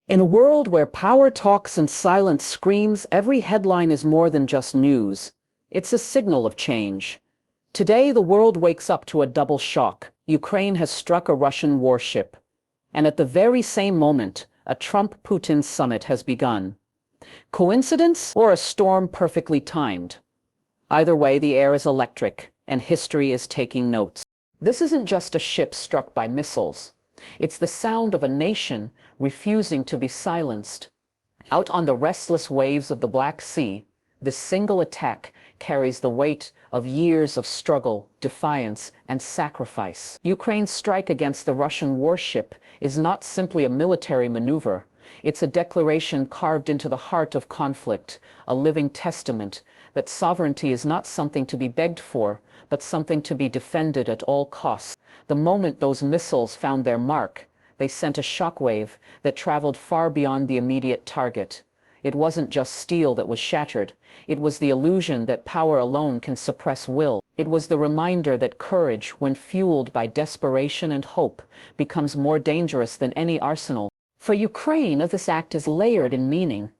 In a world where power talks and silence screams, every headline is more than just news. It's a signal of change. Today, the world wakes up to a double shock. Ukraine has struck a Russian warship. And at the very same moment, a Trump-Putin summit has begun. Coincidence or a storm perfectly timed? Either way, the air is electric, and history is taking notes. This isn't just a ship struck by missiles. It's the sound of a nation refusing to be silenced. Out on the restless waves of the Black Sea, this single attack carries the weight of years of struggle, defiance, and sacrifice. Ukraine's strike against the Russian warship is not simply a military maneuver. It's a declaration carved into the heart of conflict, a living testament that sovereignty is not something to be begged for, but something to be defended at all costs. The moment those missiles found their mark, they sent a shockwave that traveled far beyond the immediate target. It wasn't just steel that was shattered. It was the illusion that power alone can suppress will. It was the reminder that courage, when fueled by desperation and hope, becomes more dangerous than any arsenal. For Ukraine, this act is layered in meaning.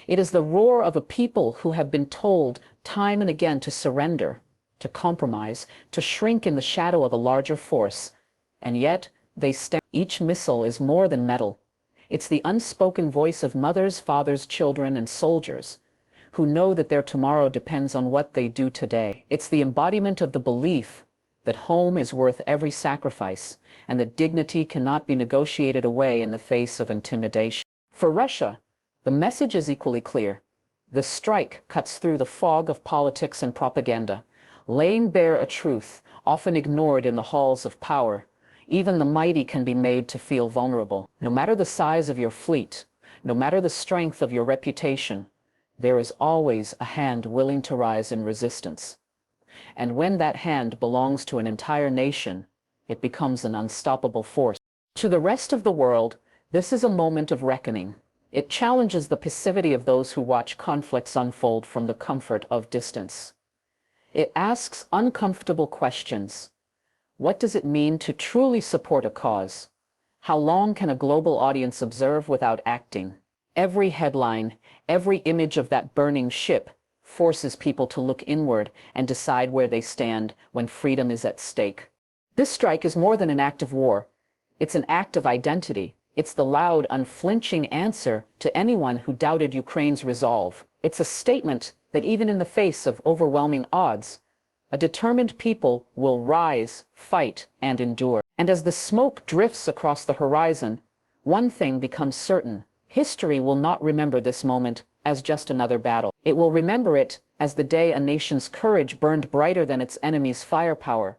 It is the roar of a people who have been told time and again to surrender, to compromise, to shrink in the shadow of a larger force. And yet, they stand. Each missile is more than metal. It's the unspoken voice of mothers, fathers, children, and soldiers who know that their tomorrow depends on what they do today. It's the embodiment of the belief that home is worth every sacrifice and that dignity cannot be negotiated away in the face of intimidation. For Russia, the message is equally clear. The strike cuts through the fog of politics and propaganda, laying bare a truth often ignored in the halls of power. Even the mighty can be made to feel vulnerable. No matter the size of your fleet, no matter the strength of your reputation, there is always a hand willing to rise in resistance. And when that hand belongs to an entire nation, it becomes an unstoppable force. To the rest of the world, this is a moment of reckoning. It challenges the passivity of those who watch conflicts unfold from the comfort of distance. It asks uncomfortable questions. What does it mean to truly support a cause? How long can a global audience observe without acting? Every headline, every image of that burning ship forces people to look inward and decide where they stand when freedom is at stake. This strike is more than an act of war. It's an act of identity. It's the loud, unflinching answer to anyone who doubted Ukraine's resolve. It's a statement that even in the face of overwhelming odds, a determined people will rise, fight, and endure. And as the smoke drifts across the horizon, one thing becomes certain. History will not remember this moment as just another battle. It will remember it as the day a nation's courage burned brighter than its enemy's firepower,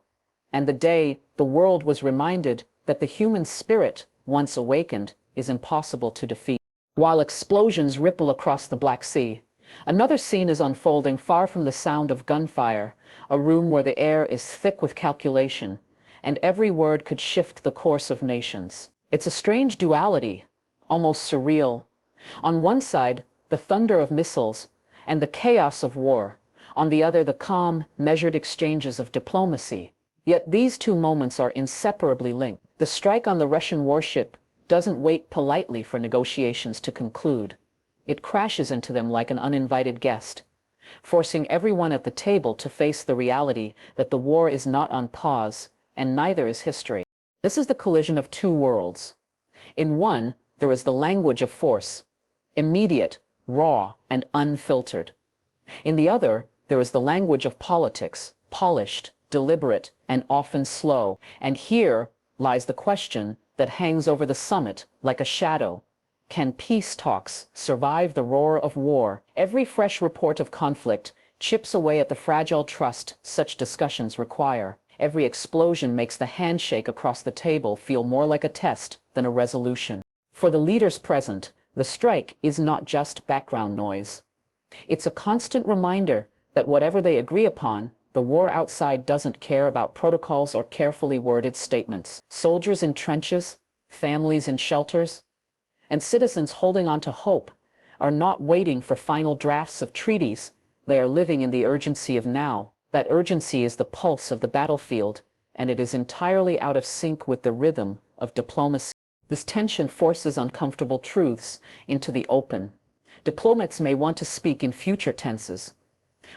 and the day the world was reminded that the human spirit, once awakened, is impossible to defeat. While explosions ripple across the Black Sea, another scene is unfolding far from the sound of gunfire, a room where the air is thick with calculation, and every word could shift the course of nations. It's a strange duality, almost surreal. On one side, the thunder of missiles and the chaos of war. On the other, the calm, measured exchanges of diplomacy. Yet these two moments are inseparably linked. The strike on the Russian warship doesn't wait politely for negotiations to conclude. It crashes into them like an uninvited guest, forcing everyone at the table to face the reality that the war is not on pause, and neither is history. This is the collision of two worlds. In one, there is the language of force, immediate, raw, and unfiltered. In the other, there is the language of politics, polished, deliberate, and often slow. And here lies the question that hangs over the summit like a shadow. Can peace talks survive the roar of war? Every fresh report of conflict chips away at the fragile trust such discussions require. Every explosion makes the handshake across the table feel more like a test than a resolution. For the leaders present, the strike is not just background noise. It's a constant reminder that whatever they agree upon, the war outside doesn't care about protocols or carefully worded statements. Soldiers in trenches, families in shelters, and citizens holding on to hope are not waiting for final drafts of treaties. They are living in the urgency of now. That urgency is the pulse of the battlefield, and it is entirely out of sync with the rhythm of diplomacy. This tension forces uncomfortable truths into the open. Diplomats may want to speak in future tenses.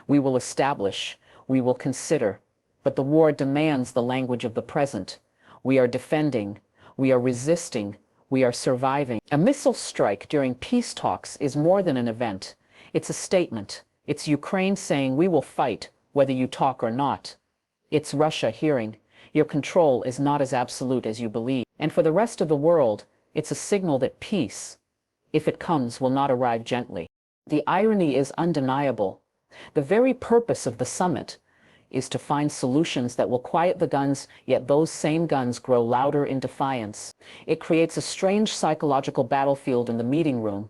We will establish, we will consider, but the war demands the language of the present. We are defending, we are resisting, we are surviving. A missile strike during peace talks is more than an event. It's a statement. It's Ukraine saying we will fight, whether you talk or not. It's Russia hearing, your control is not as absolute as you believe. And for the rest of the world, it's a signal that peace, if it comes, will not arrive gently. The irony is undeniable. The very purpose of the summit is to find solutions that will quiet the guns, yet those same guns grow louder in defiance. It creates a strange psychological battlefield in the meeting room,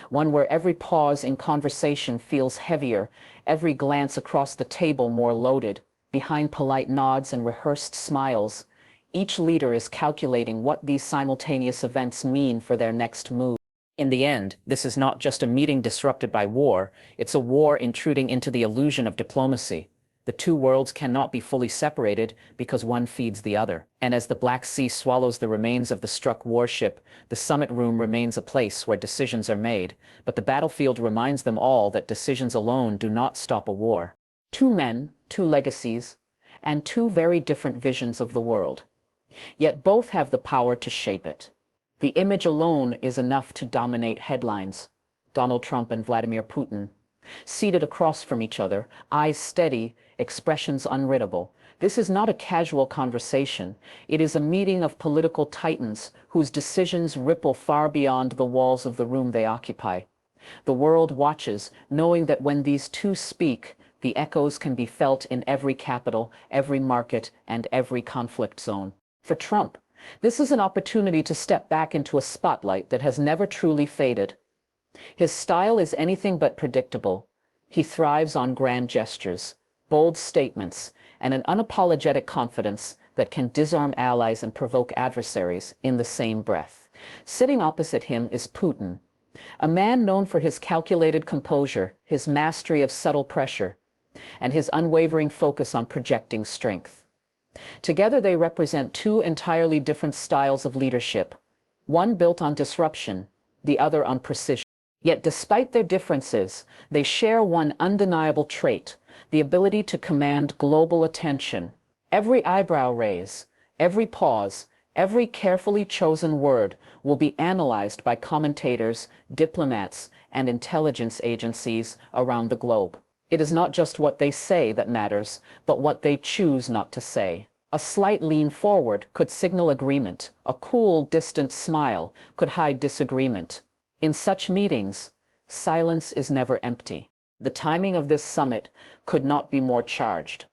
one where every pause in conversation feels heavier, every glance across the table more loaded. Behind polite nods and rehearsed smiles, each leader is calculating what these simultaneous events mean for their next move. In the end, this is not just a meeting disrupted by war, it's a war intruding into the illusion of diplomacy. The two worlds cannot be fully separated because one feeds the other. And as the Black Sea swallows the remains of the struck warship, the summit room remains a place where decisions are made, but the battlefield reminds them all that decisions alone do not stop a war. Two men, two legacies, and two very different visions of the world. Yet both have the power to shape it. The image alone is enough to dominate headlines. Donald Trump and Vladimir Putin, seated across from each other, eyes steady, expressions unreadable. This is not a casual conversation. It is a meeting of political titans whose decisions ripple far beyond the walls of the room they occupy. The world watches, knowing that when these two speak, the echoes can be felt in every capital, every market, and every conflict zone. For Trump, this is an opportunity to step back into a spotlight that has never truly faded. His style is anything but predictable. He thrives on grand gestures, bold statements, and an unapologetic confidence that can disarm allies and provoke adversaries in the same breath. Sitting opposite him is Putin, a man known for his calculated composure, his mastery of subtle pressure, and his unwavering focus on projecting strength. Together they represent two entirely different styles of leadership, one built on disruption, the other on precision. Yet despite their differences, they share one undeniable trait, the ability to command global attention. Every eyebrow raise, every pause, every carefully chosen word will be analyzed by commentators, diplomats, and intelligence agencies around the globe. It is not just what they say that matters, but what they choose not to say. A slight lean forward could signal agreement. A cool, distant smile could hide disagreement. In such meetings, silence is never empty. The timing of this summit could not be more charged.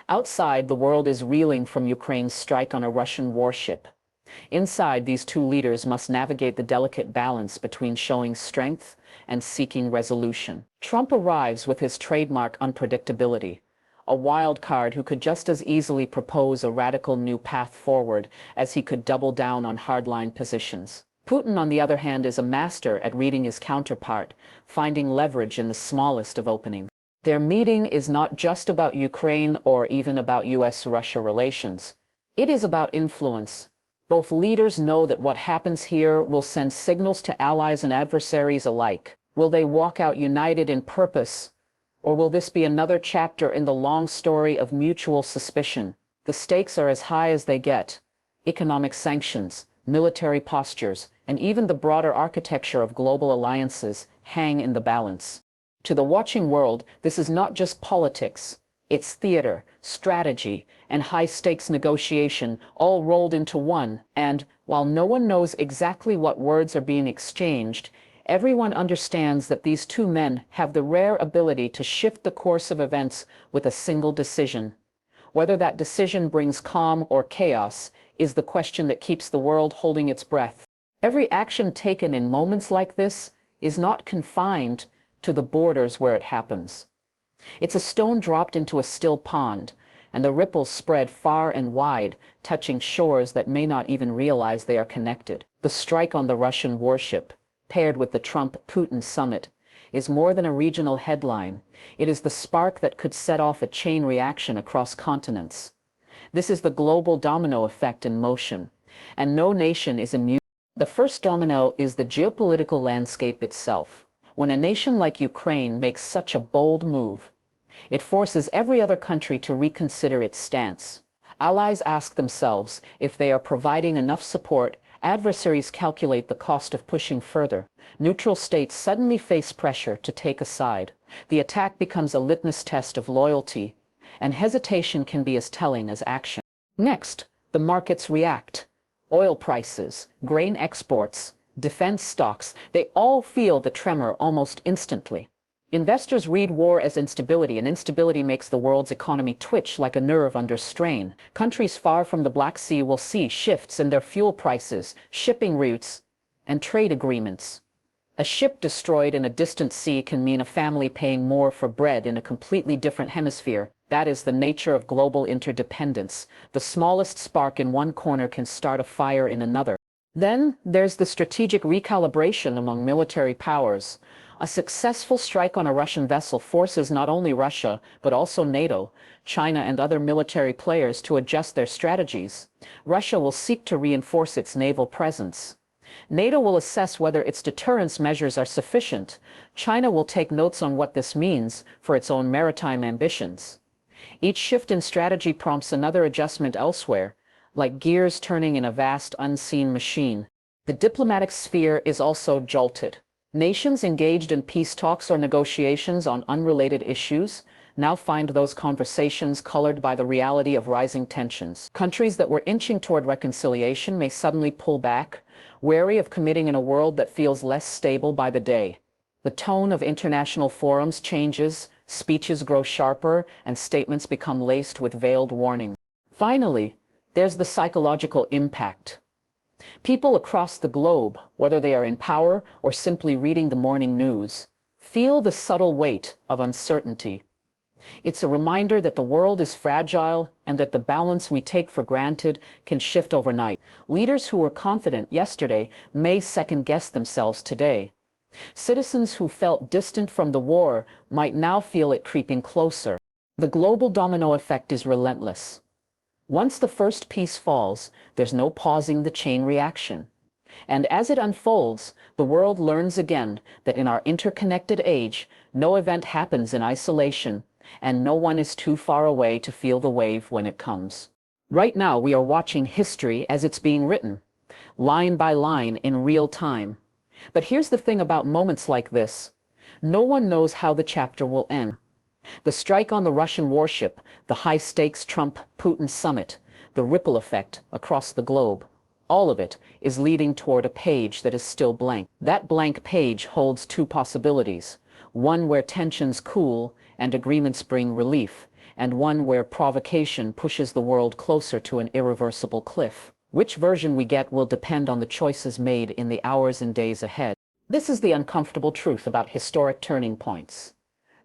Outside, the world is reeling from Ukraine's strike on a Russian warship. Inside, these two leaders must navigate the delicate balance between showing strength and seeking resolution. Trump arrives with his trademark unpredictability, a wild card who could just as easily propose a radical new path forward as he could double down on hardline positions. Putin, on the other hand, is a master at reading his counterpart, finding leverage in the smallest of openings. Their meeting is not just about Ukraine or even about US-Russia relations. It is about influence. Both leaders know that what happens here will send signals to allies and adversaries alike. Will they walk out united in purpose, or will this be another chapter in the long story of mutual suspicion? The stakes are as high as they get. Economic sanctions, military postures, and even the broader architecture of global alliances hang in the balance. To the watching world, this is not just politics. It's theater, strategy, and high-stakes negotiation all rolled into one. And while no one knows exactly what words are being exchanged, everyone understands that these two men have the rare ability to shift the course of events with a single decision. Whether that decision brings calm or chaos is the question that keeps the world holding its breath. Every action taken in moments like this is not confined to the borders where it happens. It's a stone dropped into a still pond, and the ripples spread far and wide, touching shores that may not even realize they are connected. The strike on the Russian warship, paired with the Trump-Putin summit, is more than a regional headline. It is the spark that could set off a chain reaction across continents. This is the global domino effect in motion. And no nation is immune. The first domino is the geopolitical landscape itself. When a nation like Ukraine makes such a bold move, it forces every other country to reconsider its stance. Allies ask themselves if they are providing enough support. Adversaries calculate the cost of pushing further. Neutral states suddenly face pressure to take a side. The attack becomes a litmus test of loyalty, and hesitation can be as telling as action. Next, the markets react. Oil prices, grain exports, defense stocks, they all feel the tremor almost instantly. Investors read war as instability, and instability makes the world's economy twitch like a nerve under strain. Countries far from the Black Sea will see shifts in their fuel prices, shipping routes, and trade agreements. A ship destroyed in a distant sea can mean a family paying more for bread in a completely different hemisphere. That is the nature of global interdependence. The smallest spark in one corner can start a fire in another. Then there's the strategic recalibration among military powers. A successful strike on a Russian vessel forces not only Russia, but also NATO, China, and other military players to adjust their strategies. Russia will seek to reinforce its naval presence. NATO will assess whether its deterrence measures are sufficient. China will take notes on what this means for its own maritime ambitions. Each shift in strategy prompts another adjustment elsewhere, like gears turning in a vast unseen machine. The diplomatic sphere is also jolted. Nations engaged in peace talks or negotiations on unrelated issues now find those conversations colored by the reality of rising tensions. Countries that were inching toward reconciliation may suddenly pull back, wary of committing in a world that feels less stable by the day. The tone of international forums changes, speeches grow sharper, and statements become laced with veiled warning. Finally, there's the psychological impact. People across the globe, whether they are in power or simply reading the morning news, feel the subtle weight of uncertainty. It's a reminder that the world is fragile and that the balance we take for granted can shift overnight. Leaders who were confident yesterday may second-guess themselves today. Citizens who felt distant from the war might now feel it creeping closer. The global domino effect is relentless. Once the first piece falls, there's no pausing the chain reaction. And as it unfolds, the world learns again that in our interconnected age, no event happens in isolation, and no one is too far away to feel the wave when it comes. Right now, we are watching history as it's being written, line by line in real time. But here's the thing about moments like this. No one knows how the chapter will end. The strike on the Russian warship, the high-stakes Trump-Putin summit, the ripple effect across the globe, all of it is leading toward a page that is still blank. That blank page holds two possibilities, one where tensions cool and agreements bring relief, and one where provocation pushes the world closer to an irreversible cliff. Which version we get will depend on the choices made in the hours and days ahead. This is the uncomfortable truth about historic turning points.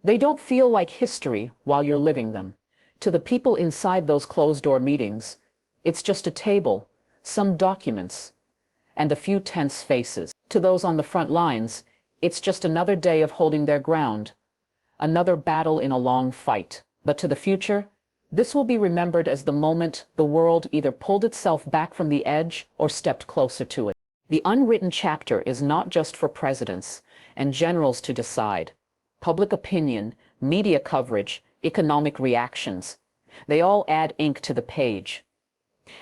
They don't feel like history while you're living them. To the people inside those closed-door meetings, it's just a table, some documents, and a few tense faces. To those on the front lines, it's just another day of holding their ground, another battle in a long fight. But to the future, this will be remembered as the moment the world either pulled itself back from the edge or stepped closer to it. The unwritten chapter is not just for presidents and generals to decide. Public opinion, media coverage, economic reactions, they all add ink to the page.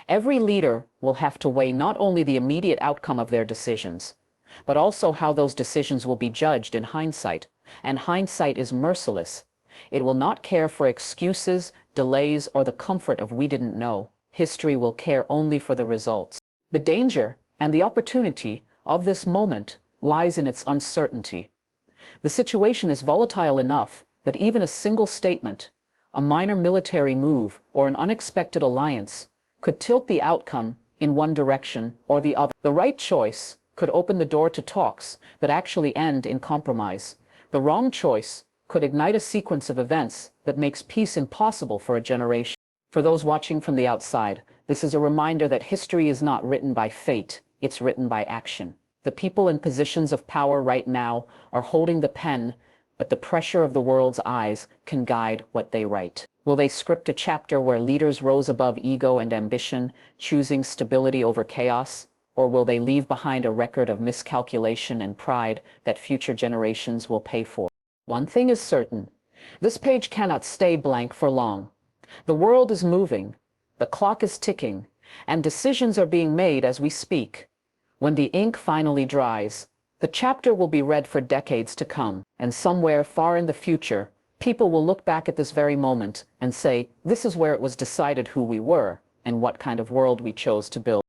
Every leader will have to weigh not only the immediate outcome of their decisions, but also how those decisions will be judged in hindsight. And hindsight is merciless. It will not care for excuses, delays, or the comfort of "we didn't know." History will care only for the results. The danger and the opportunity of this moment lies in its uncertainty. The situation is volatile enough that even a single statement, a minor military move, or an unexpected alliance could tilt the outcome in one direction or the other. The right choice could open the door to talks that actually end in compromise. The wrong choice could ignite a sequence of events that makes peace impossible for a generation. For those watching from the outside, this is a reminder that history is not written by fate, it's written by action. The people in positions of power right now are holding the pen, but the pressure of the world's eyes can guide what they write. Will they script a chapter where leaders rose above ego and ambition, choosing stability over chaos? Or will they leave behind a record of miscalculation and pride that future generations will pay for? One thing is certain. This page cannot stay blank for long. The world is moving, the clock is ticking, and decisions are being made as we speak. When the ink finally dries, the chapter will be read for decades to come, and somewhere far in the future, people will look back at this very moment and say, this is where it was decided who we were and what kind of world we chose to build.